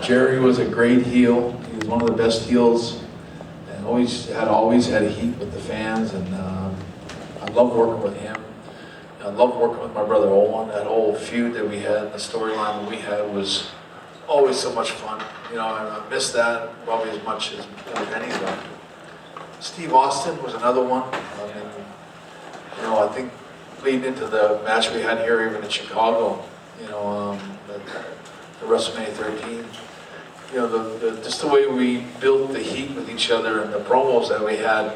Jerry was a great heel. He was one of the best heels, and always had a heat with the fans. And I love working with him. I love working with my brother Owen. That whole feud that we had, the storyline that we had, was always so much fun. You know, I miss that probably as much as anyone. Steve Austin was another one. I mean, you know, I think leading into the match we had here, even in Chicago, you know, the WrestleMania 13. You know, just the way we built the heat with each other and the promos that we had.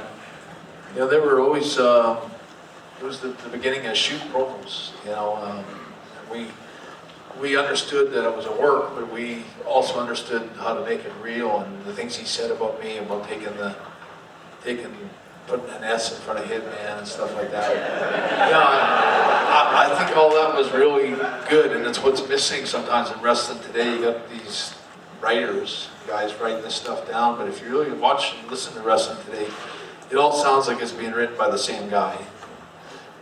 You know, they were always, it was the beginning of shoot promos. You know, we understood that it was a work, but we also understood how to make it real. And the things he said about me, about putting an S in front of Hitman and stuff like that. Yeah, I think all that was really good, and it's what's missing sometimes in wrestling today. You got these writers, guys writing this stuff down, but if you really watch and listen to wrestling today, it all sounds like it's being written by the same guy.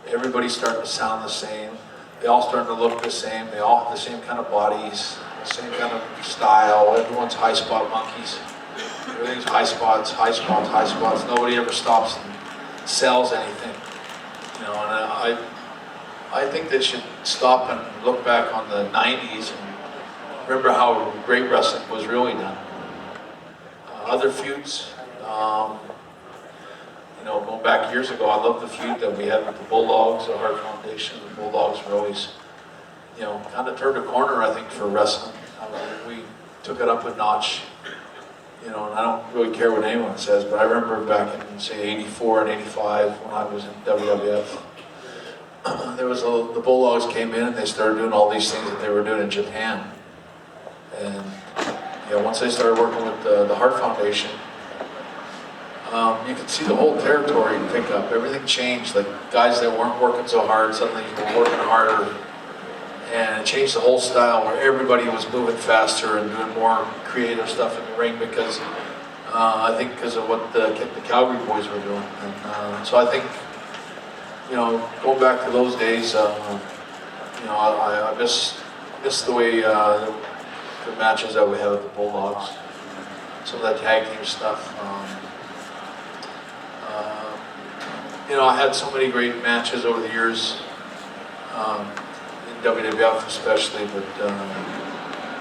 Everybody's starting to sound the same. They all starting to look the same. They all have the same kind of bodies, the same kind of style. Everyone's high spot monkeys. Everything's high spots, high spots, high spots. Nobody ever stops and sells anything. You know, and I think they should stop and look back on the 90s and remember how great wrestling was really done. Other feuds, you know, going back years ago, I love the feud that we had with the Bulldogs, the Hart Foundation. The Bulldogs were always, you know, kind of turned a corner, I think, for wrestling. We took it up a notch. You know, and I don't really care what anyone says, but I remember back in, say, 84 and 85 when I was in WWF, the Bulldogs came in and they started doing all these things that they were doing in Japan. And, you know, once they started working with the Hart Foundation, you could see the whole territory pick up. Everything changed. Like, guys that weren't working so hard suddenly were working harder. And it changed the whole style where everybody was moving faster and doing more creative stuff in the ring because, I think because of what the Calgary boys were doing. And so I think, you know, going back to those days, you know, I miss the way the matches that we had with the Bulldogs. Some of that tag team stuff. You know, I had so many great matches over the years. WWF especially, but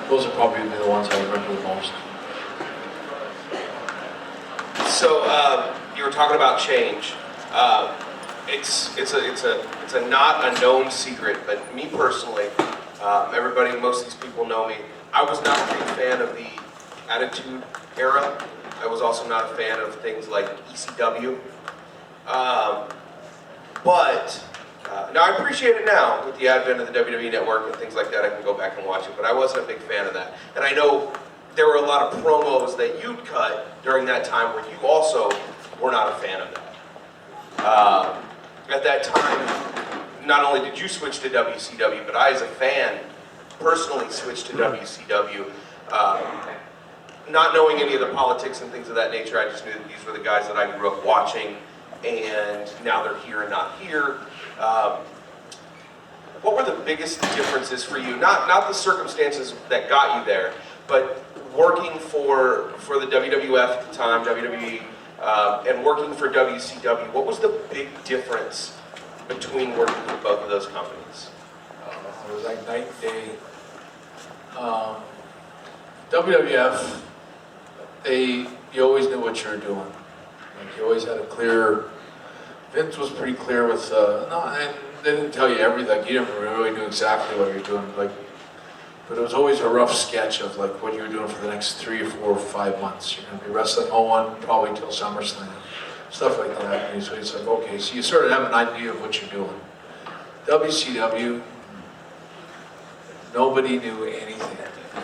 those are probably the ones I remember the most. So you were talking about change. It's a not a known secret, but me personally, most of these people know me. I was not a big fan of the Attitude Era. I was also not a fan of things like ECW. Now I appreciate it now with the advent of the WWE Network and things like that. I can go back and watch it, but I wasn't a big fan of that. And I know there were a lot of promos that you'd cut during that time where you also were not a fan of that. At that time, not only did you switch to WCW, but I, as a fan, personally switched to WCW. Not knowing any of the politics and things of that nature, I just knew that these were the guys that I grew up watching, and now they're here and not here. What were the biggest differences for you? Not the circumstances that got you there, but working for the WWF at the time, WWE, and working for WCW. What was the big difference between working for both of those companies? It was like night and day. WWF, you always knew what you were doing. Like, you always had a clear. Vince was pretty clear with, and they didn't tell you everything. You never really knew exactly what you're doing. Like, but it was always a rough sketch of like what you were doing for the next 3 or 4 or 5 months. You're going to be wrestling Owen probably till SummerSlam, stuff like that. And so it's like, okay, so you sort of have an idea of what you're doing. WCW, nobody knew anything.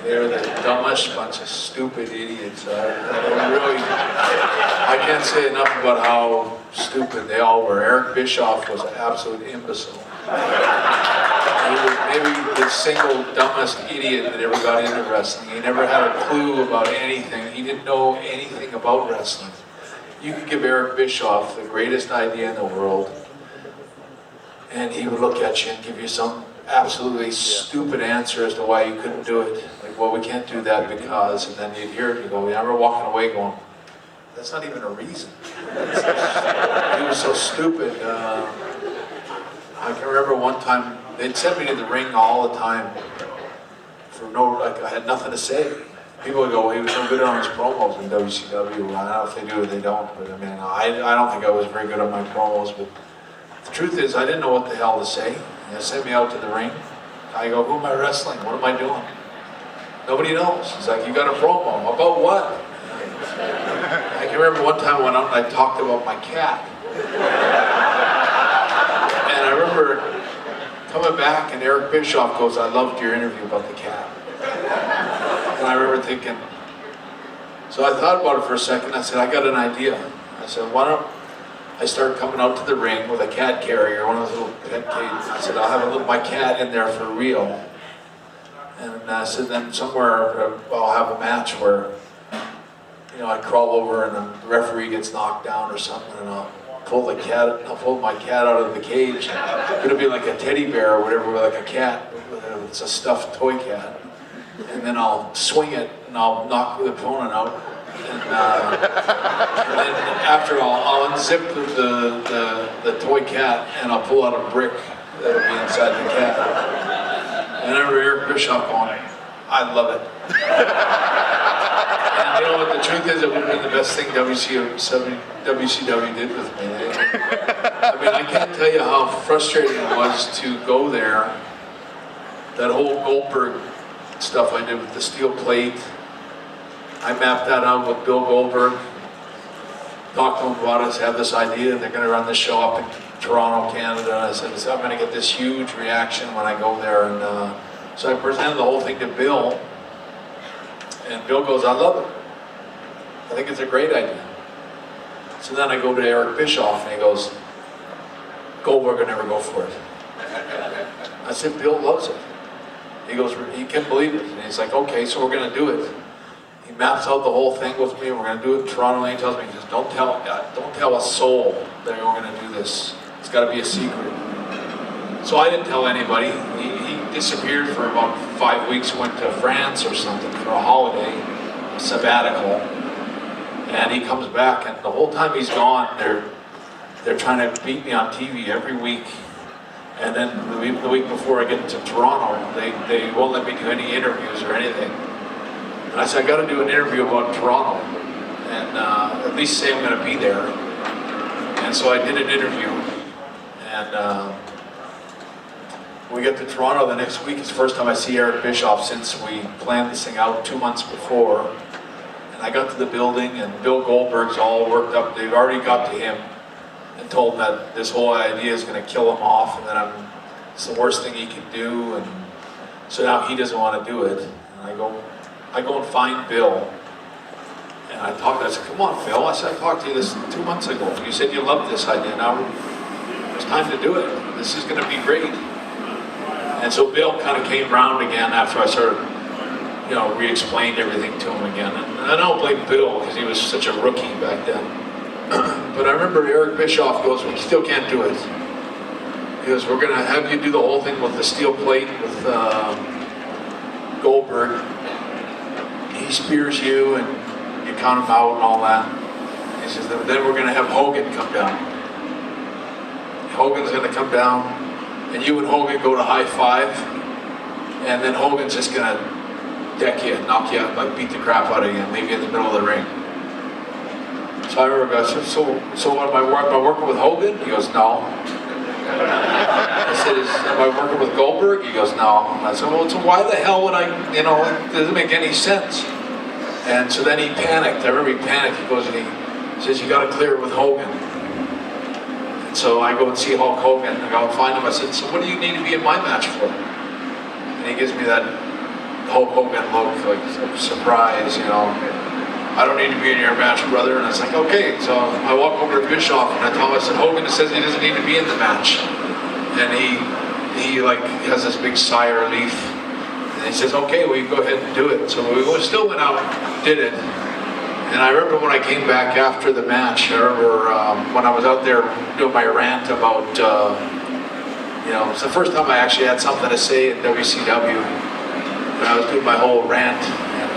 They're the dumbest bunch of stupid idiots. I can't say enough about how stupid they all were. Eric Bischoff was an absolute imbecile. He was maybe the single dumbest idiot that ever got into wrestling. He never had a clue about anything. He didn't know anything about wrestling. You could give Eric Bischoff the greatest idea in the world, and he would look at you and give you some absolutely stupid answer as to why you couldn't do it. Like, said, well, we can't do that because, and then you'd hear it, you go, yeah, we're walking away going, that's not even a reason. He was so stupid. I can remember one time, they'd send me to the ring all the time for I had nothing to say. People would go, he was no good on his promos in WCW. I don't know if they do or they don't, but I mean, I don't think I was very good on my promos, but the truth is, I didn't know what the hell to say. They sent me out to the ring. I go, who am I wrestling? What am I doing? Nobody knows. He's like, you got a promo. About what? I can remember one time I went out and I talked about my cat. And I remember coming back and Eric Bischoff goes, I loved your interview about the cat. And I remember thinking, so I thought about it for a second. I said, I got an idea. I said, why don't I start coming out to the ring with a cat carrier, one of those little pet cages. I said, I'll have my cat in there for real. And I said, then somewhere I'll have a match where, you know, I crawl over and the referee gets knocked down or something, and I'll pull my cat out of the cage. It'll be like a teddy bear or whatever, like a cat. It's a stuffed toy cat. And then I'll swing it and I'll knock the opponent out. And then after I'll unzip the toy cat and I'll pull out a brick that'll be inside the cat. And I remember Eric Bischoff going, I love it. And you know what, the truth is, it would have been the best thing WCW did with me. I mean, I can't tell you how frustrating it was to go there. That whole Goldberg stuff I did with the steel plate, I mapped that out with Bill Goldberg, talked to him about it, have this idea, they're going to run this show up in Toronto, Canada, and I said, I'm going to get this huge reaction when I go there, and so I presented the whole thing to Bill, and Bill goes, I love it. I think it's a great idea. So then I go to Eric Bischoff, and he goes, Goldberg will never go for it. I said, Bill loves it. He goes, he can't believe it, and he's like, okay, so we're going to do it. He maps out the whole thing with me. We're going to do it in Toronto. And he tells me, he says, don't tell a soul that we're going to do this. It's got to be a secret. So I didn't tell anybody. He disappeared for about 5 weeks. Went to France or something for a holiday, a sabbatical. And he comes back, and the whole time he's gone, they're trying to beat me on TV every week. And then the week before I get to Toronto, they won't let me do any interviews or anything. And I said, I got to do an interview about Toronto, and at least say I'm going to be there. And so I did an interview, and we get to Toronto the next week. It's the first time I see Eric Bischoff since we planned this thing out 2 months before. And I got to the building, and Bill Goldberg's all worked up. They've already got to him and told him that this whole idea is going to kill him off, and that it's the worst thing he can do. And so now he doesn't want to do it. And I go and find Bill, and I said, come on, Phil. I said, I talked to you this 2 months ago. You said you loved this idea. Now it's time to do it. This is going to be great. And so Bill kind of came round again after I sort of, re-explained everything to him again. And I don't blame Bill because he was such a rookie back then. But I remember Eric Bischoff goes, we still can't do it. He goes, we're going to have you do the whole thing with the steel plate with Goldberg. He spears you and you count him out and all that. He says, then we're going to have Hogan come down. Hogan's going to come down, and you and Hogan go to high five, and then Hogan's just going to deck you, knock you out, like beat the crap out of you, and leave you in the middle of the ring. So I remember, I said, so am I working with Hogan? He goes, no. I said, am I working with Goldberg? He goes, no. I said, well, so why the hell would I, it doesn't make any sense. And so then he panicked. I remember he panicked. He goes and he says, you got to clear it with Hogan. And so I go and see Hulk Hogan. I go and find him. I said, so what do you need to be in my match for? And he gives me that Hulk Hogan look, like surprise, I don't need to be in your match, brother. And I was like, okay. So I walk over to Bischoff and I tell him, I said, Hogan says he doesn't need to be in the match. And he has this big sigh of relief. And he says, okay, well, you go ahead and do it. So we still went out and did it. And I remember when I came back after the match, I remember when I was out there doing my rant about, it's the first time I actually had something to say in WCW. and I was doing my whole rant, and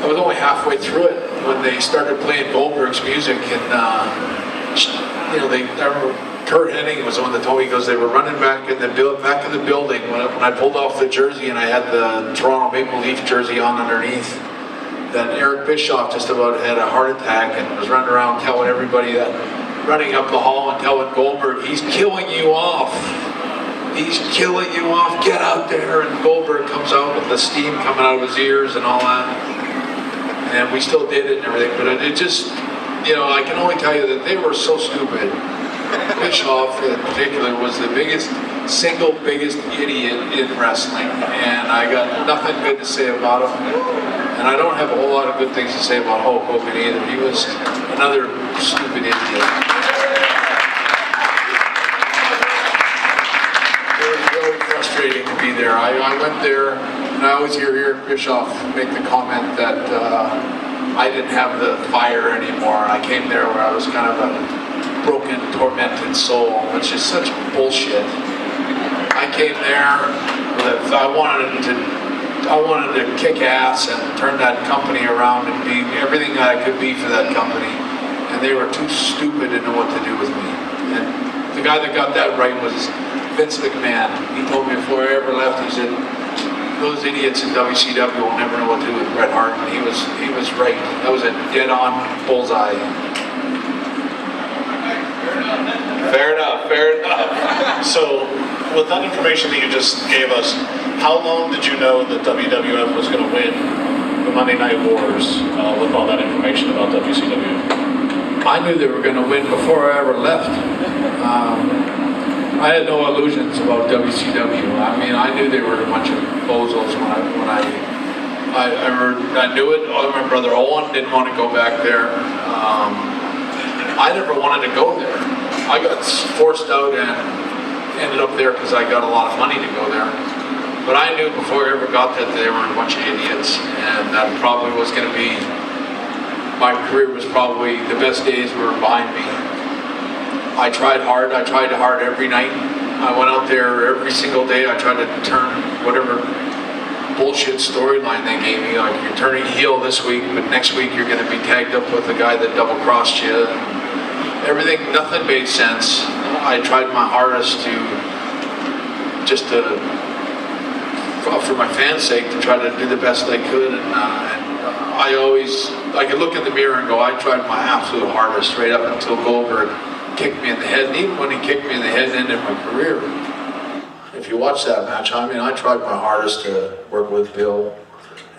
I was only halfway through it when they started playing Goldberg's music, and I remember Kurt Hennig was the one that told me, he goes, they were running back in the back of the building when I pulled off the jersey and I had the Toronto Maple Leaf jersey on underneath. Then Eric Bischoff just about had a heart attack and was running around telling everybody that, running up the hall and telling Goldberg, he's killing you off. He's killing you off, get out there. And Goldberg comes out with the steam coming out of his ears and all that. And we still did it and everything, but it just, I can only tell you that they were so stupid. Bischoff in particular was the single biggest idiot in wrestling, and I got nothing good to say about him. And I don't have a whole lot of good things to say about Hulk Hogan either. He was another stupid idiot. It was really frustrating to be there. I went there, and I always hear Eric Bischoff make the comment that I didn't have the fire anymore. And I came there where I was kind of a broken, tormented soul, which is such bullshit. I came there with I wanted to kick ass and turn that company around and be everything that I could be for that company, and they were too stupid to know what to do with me. And the guy that got that right was Vince McMahon. He told me before I ever left, he said, those idiots in WCW will never know what to do with Bret Hart, and he was right. That was a dead-on bullseye. Fair enough. So, with that information that you just gave us, how long did you know that WWF was going to win the Monday Night Wars with all that information about WCW? I knew they were going to win before I ever left. I had no illusions about WCW. I mean, I knew they were a bunch of bozos when I knew it. My brother Owen didn't want to go back there. I never wanted to go there. I got forced out and ended up there because I got a lot of money to go there. But I knew before I ever got that they were a bunch of idiots, and that probably was going to be, my career was probably, the best days were behind me. I tried hard every night. I went out there every single day. I tried to turn whatever bullshit storyline they gave me, like you're turning heel this week, but next week you're going to be tagged up with the guy that double-crossed you. Everything, nothing made sense. I tried my hardest for my fans' sake, to try to do the best I could, and I could look in the mirror and go, I tried my absolute hardest right up until Goldberg kicked me in the head, and even when he kicked me in the head and ended my career. If you watch that match, I mean, I tried my hardest to work with Bill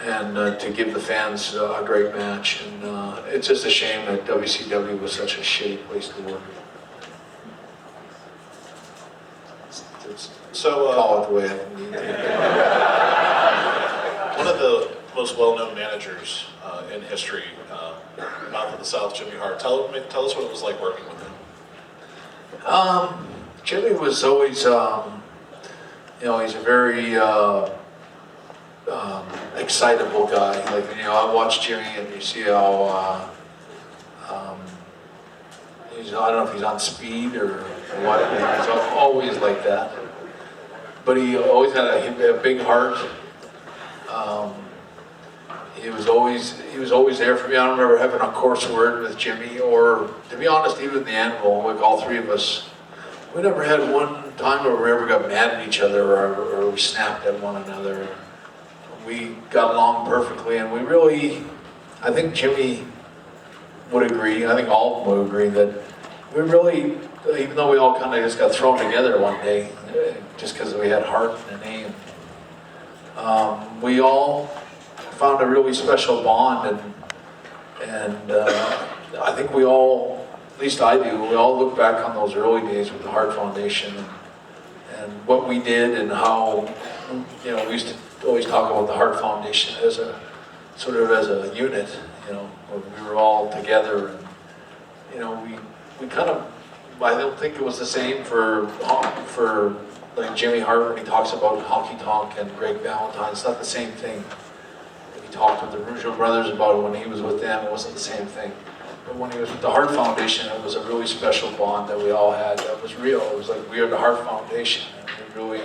and to give the fans a great match, and it's just a shame that WCW was such a shitty place to work. So, call it the way I need to. one of the most well-known managers in history, Mouth of the South, Jimmy Hart. Tell us what it was like working with him. Jimmy was always, he's a very excitable guy. Like, I watch Jimmy and you see how I don't know if he's on speed or what. He's always like that. But he always had a big heart. He was always there for me. I don't remember having a coarse word with Jimmy, or to be honest, even the Animal, like all three of us, we never had one time where we ever got mad at each other or we snapped at one another. We got along perfectly, and we really, I think Jimmy would agree, I think all of them would agree that we really, even though we all kind of just got thrown together one day, just because we had Hart in the name, we all found a really special bond, and I think we all, at least I do, we all look back on those early days with the Hart Foundation and what we did, and how, we used to always talk about the Hart Foundation as a sort of as a unit, where we were all together, and we kind of, I don't think it was the same for like Jimmy Hart when he talks about Honky Tonk and Greg Valentine. It's not the same thing. He talked with the Rougeau brothers about it when he was with them. It wasn't the same thing. But when he was with the Hart Foundation, it was a really special bond that we all had. That was real. It was like we are the Hart Foundation, and we really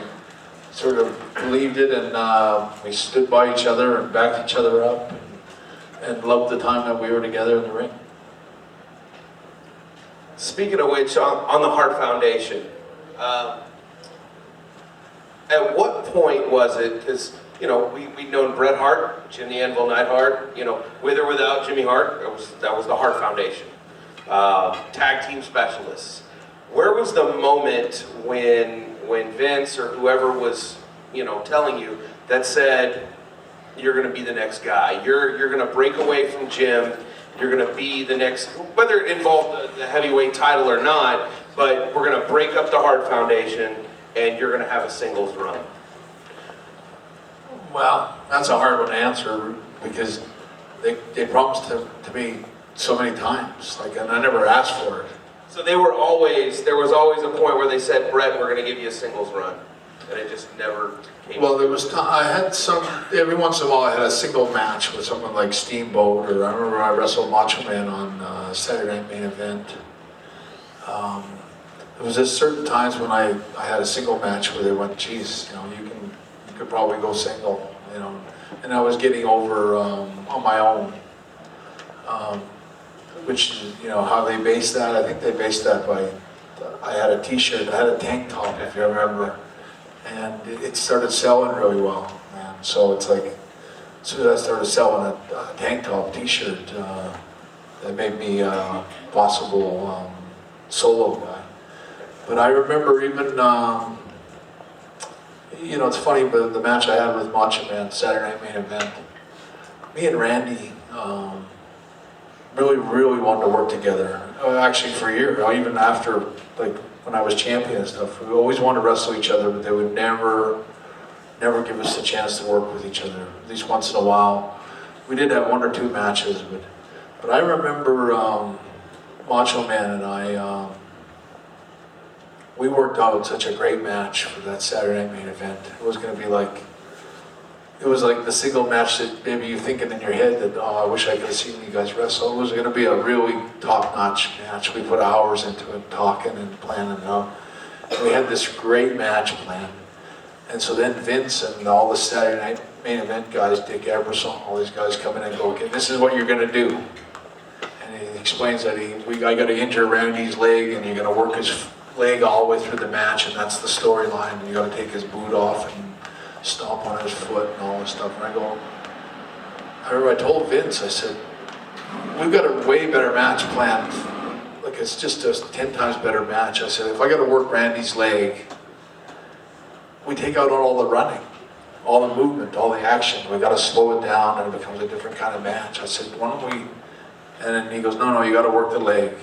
sort of believed it, and we stood by each other and backed each other up, and loved the time that we were together in the ring. Speaking of which, on the Hart Foundation, at what point was it, because, you know, we'd known Bret Hart, Jim the Anvil Neidhart, you know, with or without Jimmy Hart, that was the Hart Foundation. Tag team specialists. Where was the moment when Vince or whoever was, you know, telling you that said, you're going to be the next guy, you're going to break away from Jim, you're going to be the next, whether it involved the heavyweight title or not, but we're going to break up the Hart Foundation and you're going to have a singles run? Well, that's a hard one to answer, because they promised to me so many times, like, and I never asked for it. So there was always a point where they said, Bret, we're going to give you a singles run, and it just never came. Well, there was I had some, every once in a while I had a single match with someone like Steamboat, or I remember I wrestled Macho Man on Saturday Night Main Event. There was just certain times when I had a single match where they went, geez, you know, you could probably go single, you know, and I was getting over on my own. Which, you know, how they based that, I think they based that by, I had a t-shirt, I had a tank top, if you remember, and it started selling really well, man. So it's like, as soon as I started selling a tank top t-shirt, that made me a possible solo guy. But I remember even, you know, it's funny, but the match I had with Macho Man, Saturday Night Main Event, me and Randy really wanted to work together. Actually, for a year, even after, like, when I was champion and stuff, we always wanted to wrestle each other, but they would never give us a chance to work with each other. At least once in a while. We did have 1 or 2 matches, but I remember Macho Man and I, we worked out such a great match for that Saturday Night Main Event. It was going to be like, it was like the single match that maybe you're thinking in your head that, oh, I wish I could have seen you guys wrestle. It was going to be a really top-notch match. We put hours into it, talking and planning it out. We had this great match planned. And so then Vince and all the Saturday Night Main Event guys, Dick Eberson, all these guys come in and go, okay, this is what you're going to do. And he explains that I got to injure Randy's leg, and you're going to work his leg all the way through the match, and that's the storyline. And you got to take his boot off and stomp on his foot and all this stuff. And I remember I told Vince, I said, we've got a way better match planned. Like, it's just a 10 times better match. I said, if I got to work Randy's leg, we take out all the running, all the movement, all the action. We got to slow it down, and it becomes a different kind of match. I said, why don't we? And then he goes, no, you got to work the leg.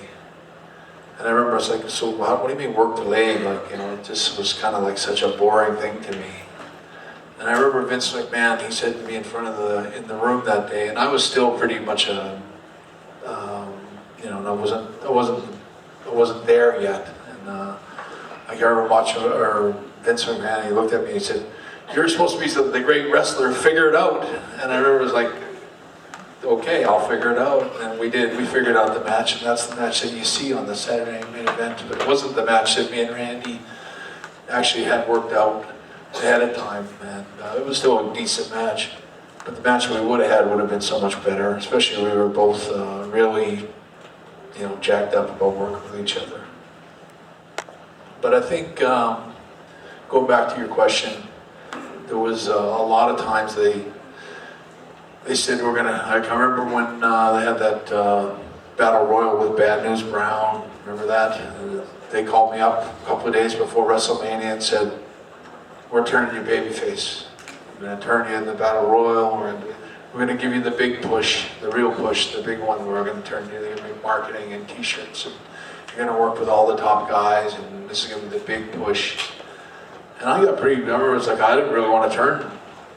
And I remember I was like, so what do you mean work the leg? Like, you know, it just was kind of like such a boring thing to me. And I remember Vince McMahon, he said to me in the room that day, and I was still pretty much you know, I wasn't there yet. And I remember Vince McMahon, he looked at me and he said, you're supposed to be the great wrestler, figure it out. And I remember it was like, okay, I'll figure it out. And we did, we figured out the match, and that's the match that you see on the Saturday Night Main Event. But it wasn't the match that me and Randy actually had worked out ahead of time, and it was still a decent match. But the match we would have had would have been so much better, especially we were both really, you know, jacked up about working with each other. But I think, going back to your question, there was a lot of times they said we're gonna, I remember when they had that Battle Royal with Bad News Brown, remember that? They called me up a couple of days before WrestleMania and said, we're turning you babyface. We're going to turn you in the Battle Royal. We're going to give you the big push, the real push, the big one. We're going to turn you, they're going to be marketing and t-shirts. And you're going to work with all the top guys, and this is going to be the big push. And I got pretty, I remember it was like, I didn't really want to turn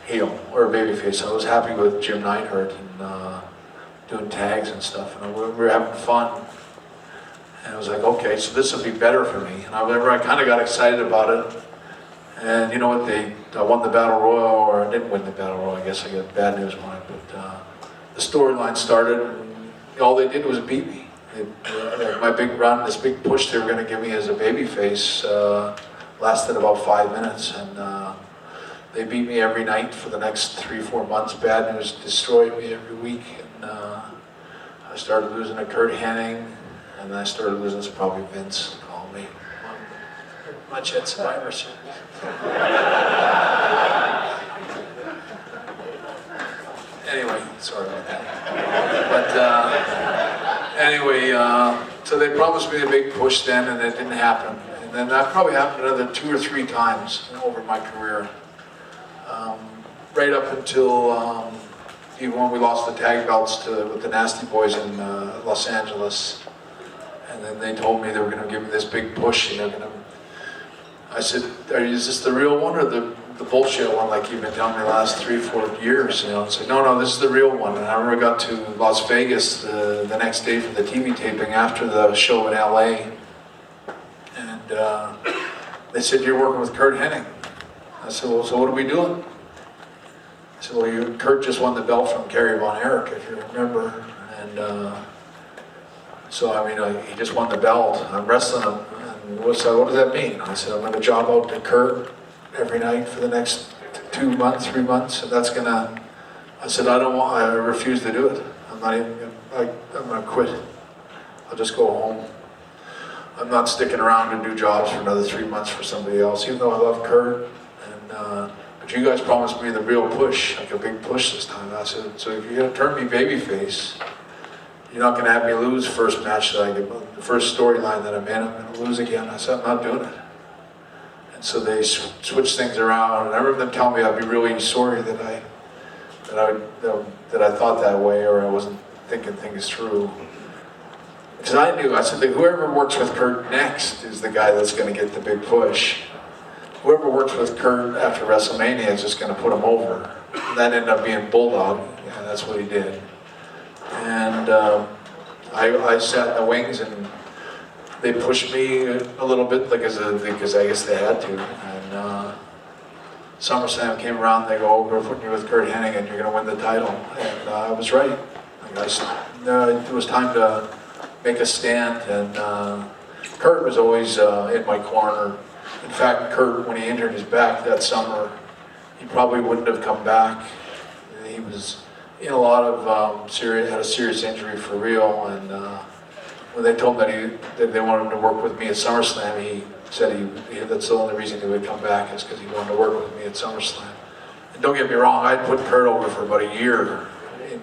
heel or babyface. I was happy with Jim Neidhart and doing tags and stuff. And we were having fun. And I was like, okay, so this will be better for me. And I remember I kind of got excited about it. And you know what, I won the Battle Royal, or I didn't win the Battle Royal, I guess I got bad news on it, but the storyline started, and all they did was beat me. My big run, this big push they were going to give me as a babyface, lasted about 5 minutes, and They beat me every night for the next 3-4 months. Bad News destroyed me every week. And I started losing to Kurt Hennig, and then I started losing to probably Vince called me. Much at Survivor Series. Anyway, sorry about that. But anyway, so they promised me a big push then, and it didn't happen. And then that probably happened another 2 or 3 times over my career. Right up until even when we lost the tag belts with the Nasty Boys in Los Angeles. And then they told me they were going to give me this big push, and they're going to. I said, "Is this the real one or the bullshit one like you've been telling me the last 3-4 years?" You know, I said, "No, this is the real one." And I remember I got to Las Vegas the next day for the TV taping after the show in LA, and they said, "You're working with Kurt Hennig." I said, "Well, so what are we doing?" I said, "Well, Kurt just won the belt from Kerry Von Erich, if you remember." And so, I mean, he just won the belt. I'm wrestling him. And what does that mean? I said, "I'm going to job out to Kurt every night for the next 2 months, 3 months, and that's going to." I said, I refuse to do it. I'm not even, I'm going to quit. I'll just go home. I'm not sticking around to do jobs for another 3 months for somebody else, even though I love Kurt. And, but you guys promised me the real push, like a big push this time. I said, "So if you're going to turn me babyface, you're not going to have me lose first match that I get, the first storyline that I'm in, I'm going to lose again." I said, "I'm not doing it." And so they switched things around, and I remember them telling me I'd be really sorry that I thought that way, or I wasn't thinking things through. Because I knew, I said that whoever works with Kurt next is the guy that's going to get the big push. Whoever works with Kurt after WrestleMania is just going to put him over. And that ended up being Bulldog, and that's what he did. And I sat in the wings, and they pushed me a little bit because I guess they had to. And SummerSlam came around, they go, "Oh, we're putting you with Kurt Hennig and you're going to win the title." And I was right. It was time to make a stand, and Kurt was always in my corner. In fact, Kurt, when he injured his back that summer, he probably wouldn't have come back. He was in a lot of had a serious injury for real, and when they told him that they wanted him to work with me at SummerSlam, he said that's the only reason he would come back is because he wanted to work with me at SummerSlam. And don't get me wrong, I'd put Kurt over for about a year in